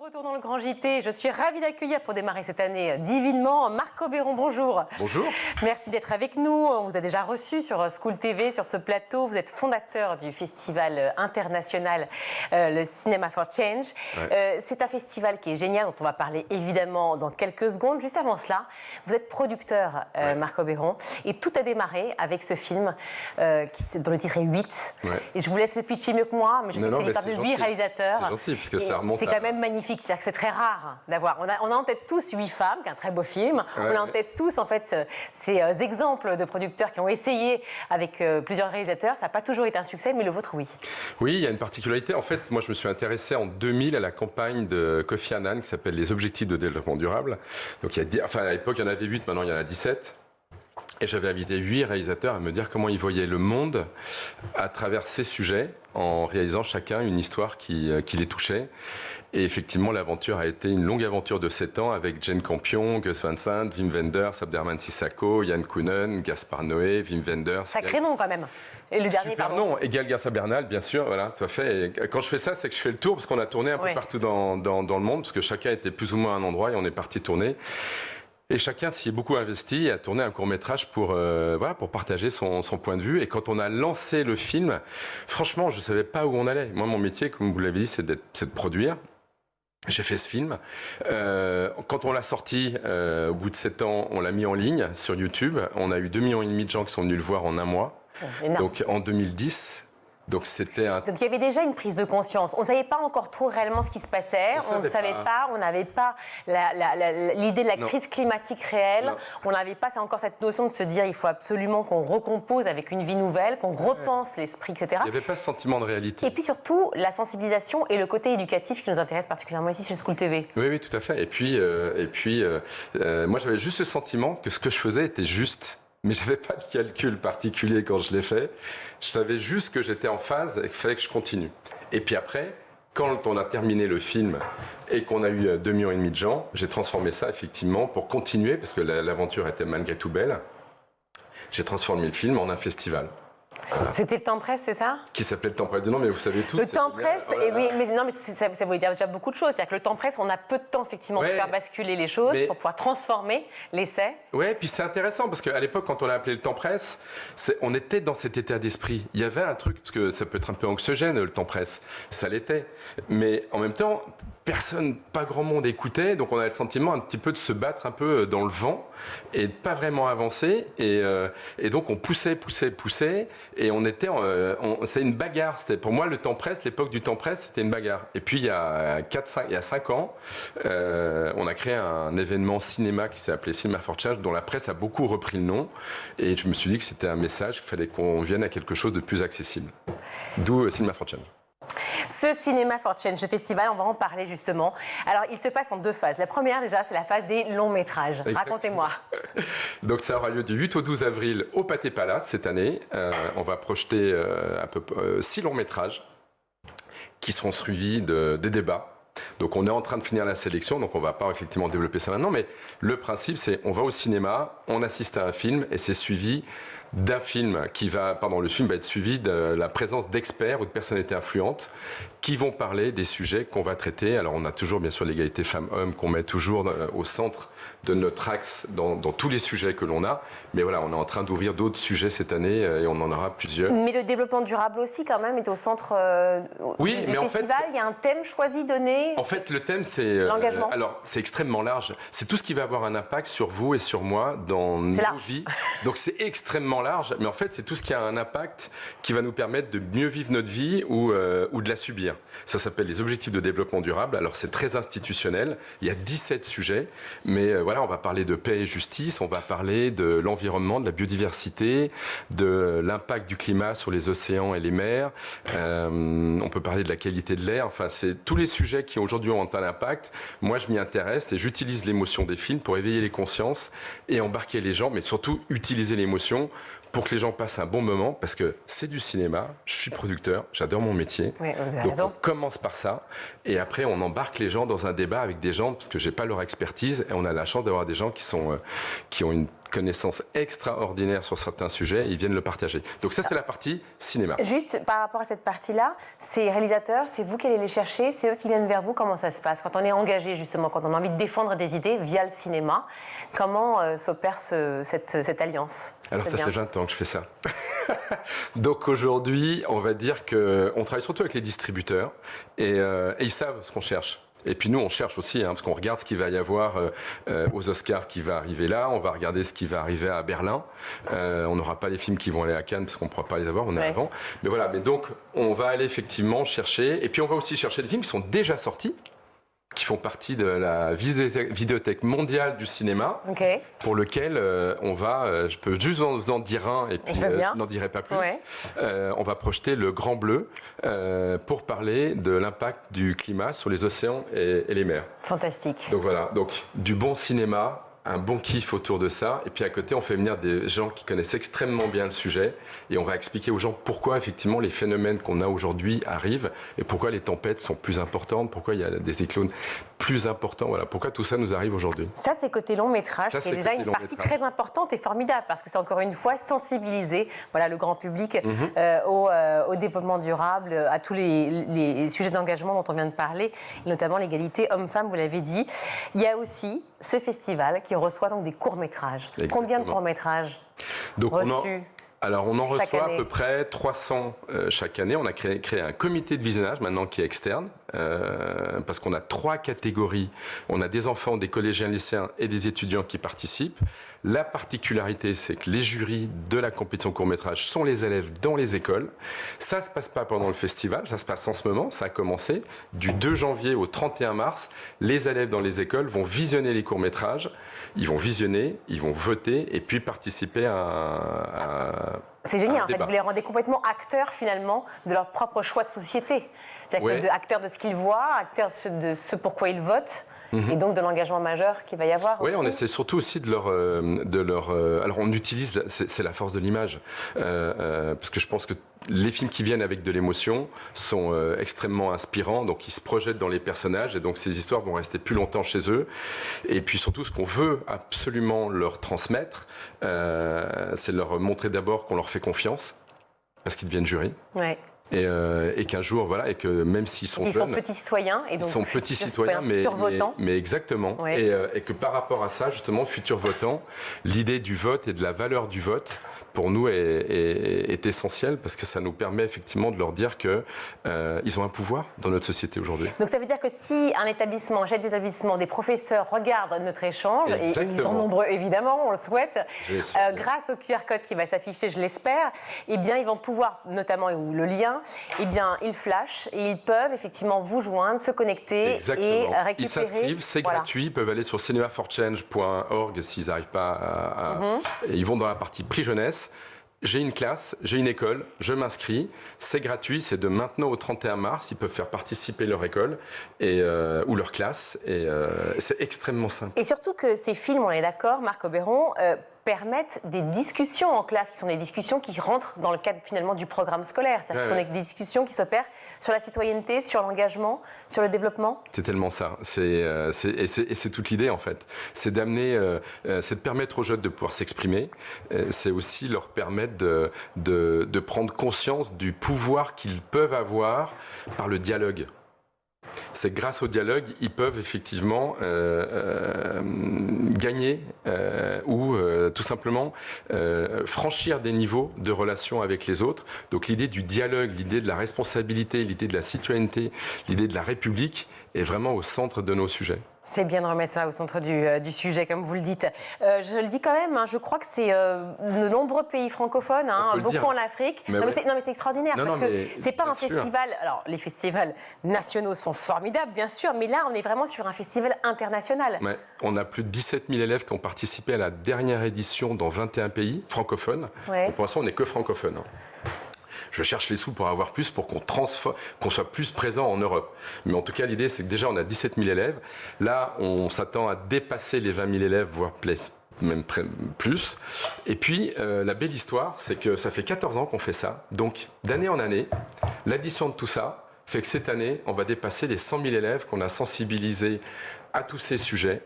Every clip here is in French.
Retour dans le Grand JT, je suis ravie d'accueillir pour démarrer cette année divinement Marc Obéron, bonjour. Bonjour. Merci d'être avec nous, on vous a déjà reçu sur School TV, sur ce plateau. Vous êtes fondateur du festival international le Cinema for Change. Ouais. C'est un festival qui est génial, dont on va parler évidemment dans quelques secondes. Juste avant cela, vous êtes producteur, Marc Obéron, et tout a démarré avec ce film dont le titre est 8. Ouais. Et je vous laisse le pitcher mieux que moi, mais je sais que c'est l'histoire de 8 réalisateurs. C'est gentil, parce que ça remonte c'est quand même magnifique. C'est-à-dire que c'est très rare d'avoir. On a en tête tous 8 femmes, qui est un très beau film. Ouais. On a en tête tous, en fait, ces exemples de producteurs qui ont essayé avec plusieurs réalisateurs. Ça n'a pas toujours été un succès, mais le vôtre, oui. Oui, il y a une particularité. En fait, moi, je me suis intéressé en 2000 à la campagne de Kofi Annan qui s'appelle les Objectifs de développement durable. Donc, à l'époque, il y en avait 8, maintenant, il y en a 17. Et j'avais invité 8 réalisateurs à me dire comment ils voyaient le monde à travers ces sujets, en réalisant chacun une histoire qui les touchait. Et effectivement, l'aventure a été une longue aventure de 7 ans avec Jane Campion, Gus Van Sant, Wim Wenders, Abderrahmane Sissako, Yann Kounen, Gaspard Noé, Wim Wenders. Sacré nom quand même. Et le dernier, super nom. Et Gaël Garcia Bernal, bien sûr, voilà, tout à fait. Et quand je fais ça, c'est que je fais le tour, parce qu'on a tourné un peu partout dans le monde, parce que chacun était plus ou moins à un endroit, et on est parti tourner. Et chacun s'y est beaucoup investi et a tourné un court-métrage pour partager son point de vue. Et quand on a lancé le film, franchement, je ne savais pas où on allait. Moi, mon métier, comme vous l'avez dit, c'est de produire. J'ai fait ce film. Quand on l'a sorti, au bout de 7 ans, on l'a mis en ligne sur YouTube. On a eu 2,5 millions de gens qui sont venus le voir en un mois. Donc en 2010. Donc c'était Donc il y avait déjà une prise de conscience. On ne savait pas encore trop réellement ce qui se passait. On ne savait pas. On n'avait pas l'idée de la crise climatique réelle. Non. On n'avait pas encore cette notion de se dire il faut absolument qu'on recompose avec une vie nouvelle, qu'on repense l'esprit, etc. Il n'y avait pas ce sentiment de réalité. Et puis surtout la sensibilisation et le côté éducatif qui nous intéresse particulièrement ici chez School TV. Oui, oui, tout à fait. Et puis moi j'avais juste ce sentiment que ce que je faisais était juste. Mais je n'avais pas de calcul particulier quand je l'ai fait. Je savais juste que j'étais en phase et qu'il fallait que je continue. Et puis après, quand on a terminé le film et qu'on a eu 2,5 millions de gens, j'ai transformé ça effectivement pour continuer, parce que l'aventure était malgré tout belle. J'ai transformé le film en un festival. Voilà. C'était le temps presse, c'est ça? Qui s'appelait le temps presse. Non, mais vous savez tout. Le temps presse, et oui, mais non, mais ça veut dire déjà beaucoup de choses. C'est-à-dire que le temps presse, on a peu de temps effectivement pour faire basculer les choses, pour pouvoir transformer l'essai. Oui, puis c'est intéressant parce qu'à l'époque, quand on l'a appelé le temps presse, on était dans cet état d'esprit. Il y avait un truc, parce que ça peut être un peu anxiogène, le temps presse. Ça l'était. Mais en même temps, pas grand monde écoutait, donc on avait le sentiment un petit peu de se battre un peu dans le vent et de pas vraiment avancer. Et donc on poussait, et on était, c'était une bagarre. C'était pour moi le temps presse, l'époque du temps presse, c'était une bagarre. Et puis il y a 5 ans, on a créé un événement cinéma qui s'est appelé Cinema for Change, dont la presse a beaucoup repris le nom. Et je me suis dit que c'était un message, qu'il fallait qu'on vienne à quelque chose de plus accessible. D'où Cinema for Change. Ce Cinema for Change, ce festival, on va en parler justement. Alors, il se passe en 2 phases. La première, déjà, c'est la phase des longs métrages. Racontez-moi. Donc, ça aura lieu du 8 au 12 avril au Pathé Palace cette année. On va projeter à peu près 6 longs métrages qui seront suivis des débats. Donc, on est en train de finir la sélection, donc on ne va pas effectivement développer ça maintenant. Mais le principe, c'est on va au cinéma, on assiste à un film et c'est suivi d'un film le film va être suivi de la présence d'experts ou de personnalités influentes qui vont parler des sujets qu'on va traiter. Alors on a toujours bien sûr l'égalité femmes-hommes qu'on met toujours au centre de notre axe dans tous les sujets que l'on a. Mais voilà, on est en train d'ouvrir d'autres sujets cette année et on en aura plusieurs. Mais le développement durable aussi quand même est au centre du festival. En fait, il y a un thème choisi, donné. En fait, le thème c'est l'engagement. Alors c'est extrêmement large. C'est tout ce qui va avoir un impact sur vous et sur moi dans nos vies. Donc c'est extrêmement large, mais en fait c'est tout ce qui a un impact qui va nous permettre de mieux vivre notre vie ou de la subir. Ça s'appelle les objectifs de développement durable. Alors c'est très institutionnel, il y a 17 sujets, mais voilà, on va parler de paix et justice, on va parler de l'environnement, de la biodiversité, de l'impact du climat sur les océans et les mers, on peut parler de la qualité de l'air, enfin c'est tous les sujets qui aujourd'hui ont un impact. Moi je m'y intéresse et j'utilise l'émotion des films pour éveiller les consciences et embarquer les gens, mais surtout utiliser l'émotion pour que les gens passent un bon moment, parce que c'est du cinéma, je suis producteur, j'adore mon métier. Oui, vous avez donc raison. On commence par ça, et après on embarque les gens dans un débat avec des gens, parce que j'ai pas leur expertise, et on a la chance d'avoir des gens qui ont une connaissances extraordinaires sur certains sujets et ils viennent le partager. Donc ça, c'est la partie cinéma. Juste par rapport à cette partie-là, ces réalisateurs, c'est vous qui allez les chercher, c'est eux qui viennent vers vous, comment ça se passe? Quand on est engagé justement, quand on a envie de défendre des idées via le cinéma, comment s'opère cette alliance? Alors ça fait 20 ans que je fais ça. Donc aujourd'hui, on va dire qu'on travaille surtout avec les distributeurs et ils savent ce qu'on cherche. Et puis nous, on cherche aussi, parce qu'on regarde ce qu'il va y avoir aux Oscars qui va arriver là, on va regarder ce qui va arriver à Berlin. On n'aura pas les films qui vont aller à Cannes parce qu'on ne pourra pas les avoir, on est avant. Mais voilà, mais donc on va aller effectivement chercher, et puis on va aussi chercher des films qui sont déjà sortis, qui font partie de la vidéothèque mondiale du cinéma, pour lequel on va, je peux juste vous en dire un, et puis je n'en dirai pas plus, on va projeter Le Grand Bleu pour parler de l'impact du climat sur les océans et les mers. Fantastique. Donc voilà, donc du bon cinéma, un bon kiff autour de ça, et puis à côté on fait venir des gens qui connaissent extrêmement bien le sujet et on va expliquer aux gens pourquoi effectivement les phénomènes qu'on a aujourd'hui arrivent et pourquoi les tempêtes sont plus importantes, pourquoi il y a des cyclones plus importants, voilà, pourquoi tout ça nous arrive aujourd'hui. Ça c'est côté long métrage, qui est déjà une partie très importante et formidable parce que c'est encore une fois sensibiliser le grand public au développement durable, à tous les sujets d'engagement dont on vient de parler, notamment l'égalité homme-femme, vous l'avez dit. Il y a aussi ce festival qui reçoit donc des courts-métrages. Combien de courts-métrages reçus? Alors, on en reçoit à peu près 300 chaque année. On a créé un comité de visionnage maintenant qui est externe parce qu'on a 3 catégories. On a des enfants, des collégiens, lycéens et des étudiants qui participent. La particularité, c'est que les jurys de la compétition court-métrage sont les élèves dans les écoles. Ça ne se passe pas pendant le festival, ça se passe en ce moment, ça a commencé. Du 2 janvier au 31 mars, les élèves dans les écoles vont visionner les courts-métrages. Ils vont visionner, ils vont voter et puis participer à c'est génial, en fait, vous les rendez complètement acteurs finalement de leur propre choix de société. C'est-à-dire acteurs de ce qu'ils voient, acteurs de ce pourquoi ils votent. Et donc de l'engagement majeur qu'il va y avoir aussi. Oui, on essaie surtout aussi de leur alors on utilise, c'est la force de l'image, parce que je pense que les films qui viennent avec de l'émotion sont extrêmement inspirants, donc ils se projettent dans les personnages et donc ces histoires vont rester plus longtemps chez eux. Et puis surtout, ce qu'on veut absolument leur transmettre, c'est leur montrer d'abord qu'on leur fait confiance, parce qu'ils deviennent jury. Ouais. Et qu'un jour, voilà, et que même s'ils sont jeunes... Ils sont petits citoyens. Et donc ils sont petits citoyens, mais exactement. Ouais. Et que par rapport à ça, justement, futurs votants, l'idée du vote et de la valeur du vote, pour nous, est essentielle parce que ça nous permet effectivement de leur dire qu'ils ont un pouvoir dans notre société aujourd'hui. Donc ça veut dire que si un établissement, un chef d'établissement, des professeurs regardent notre échange, et ils sont nombreux évidemment, on le souhaite, grâce au QR code qui va s'afficher, je l'espère, eh bien ils vont pouvoir, notamment, ou le lien, eh bien ils flashent et ils peuvent effectivement vous joindre, se connecter et récupérer. Ils s'inscrivent, c'est gratuit, ils peuvent aller sur cinemaforchange.org s'ils n'arrivent pas à... Et ils vont dans la partie prix jeunesse. J'ai une classe, j'ai une école, je m'inscris, c'est gratuit, c'est de maintenant au 31 mars, ils peuvent faire participer leur école ou leur classe, et c'est extrêmement simple. Et surtout que ces films, on est d'accord, Marc Oberon, permettent des discussions en classe, qui sont des discussions qui rentrent dans le cadre finalement du programme scolaire. C'est-à-dire que ce sont des discussions qui s'opèrent sur la citoyenneté, sur l'engagement, sur le développement. C'est tellement ça. C'est toute l'idée en fait. C'est d'amener, c'est de permettre aux jeunes de pouvoir s'exprimer. C'est aussi leur permettre de prendre conscience du pouvoir qu'ils peuvent avoir par le dialogue. C'est grâce au dialogue, ils peuvent effectivement gagner ou tout simplement franchir des niveaux de relation avec les autres. Donc l'idée du dialogue, l'idée de la responsabilité, l'idée de la citoyenneté, l'idée de la République est vraiment au centre de nos sujets. C'est bien de remettre ça au centre du sujet, comme vous le dites. Je le dis quand même, je crois que c'est de nombreux pays francophones, beaucoup en Afrique. Mais c'est extraordinaire, parce que c'est pas un festival... Alors, les festivals nationaux sont formidables, bien sûr, mais là, on est vraiment sur un festival international. Ouais, on a plus de 17 000 élèves qui ont participé à la dernière édition dans 21 pays francophones. Ouais. Pour l'instant, on n'est que francophones. Je cherche les sous pour avoir plus, pour qu'on soit plus présent en Europe. Mais en tout cas, l'idée, c'est que déjà, on a 17 000 élèves. Là, on s'attend à dépasser les 20 000 élèves, voire même plus. Et puis, la belle histoire, c'est que ça fait 14 ans qu'on fait ça. Donc, d'année en année, l'addition de tout ça fait que cette année, on va dépasser les 100 000 élèves qu'on a sensibilisés à tous ces sujets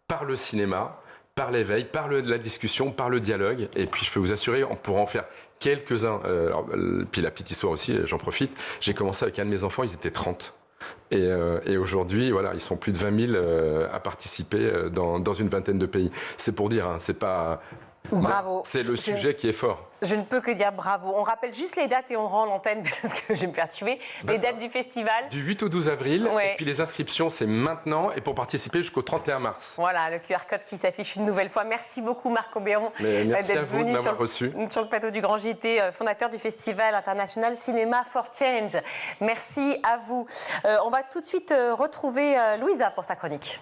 par le cinéma, par l'éveil, par la discussion, par le dialogue. Et puis je peux vous assurer, on pourra en faire quelques-uns. Puis la petite histoire aussi, j'en profite. J'ai commencé avec un de mes enfants, ils étaient 30. Et aujourd'hui, voilà, ils sont plus de 20 000 à participer dans une vingtaine de pays. C'est pour dire, hein, c'est pas... Bravo. C'est le sujet qui est fort. Je ne peux que dire bravo. On rappelle juste les dates et on rend l'antenne parce que je vais me faire tuer. Les dates du festival. Du 8 au 12 avril. Ouais. Et puis les inscriptions, c'est maintenant. Et pour participer jusqu'au 31 mars. Voilà, le QR code qui s'affiche une nouvelle fois. Merci beaucoup Marc Obéron d'être venu de m'avoir reçu sur le plateau du Grand JT, fondateur du Festival international Cinéma for Change. Merci à vous. On va tout de suite retrouver Louisa pour sa chronique.